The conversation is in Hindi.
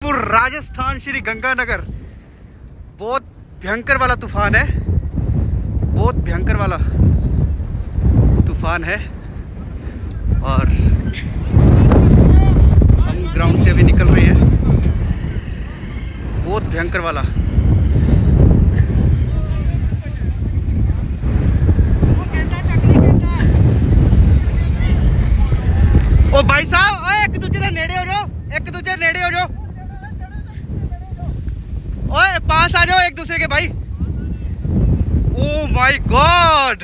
राजस्थान श्री गंगानगर बहुत भयंकर वाला तूफान है, बहुत भयंकर वाला तूफान है। और हम ग्राउंड से अभी निकल रहे हैं, बहुत भयंकर वाला। ओ भाई साहब, ओए एक दूसरे के नेड़े हो जाओ, एक दूसरे नेड़े हो जाओ, ओए पास आ जाओ एक दूसरे के भाई। Oh my God,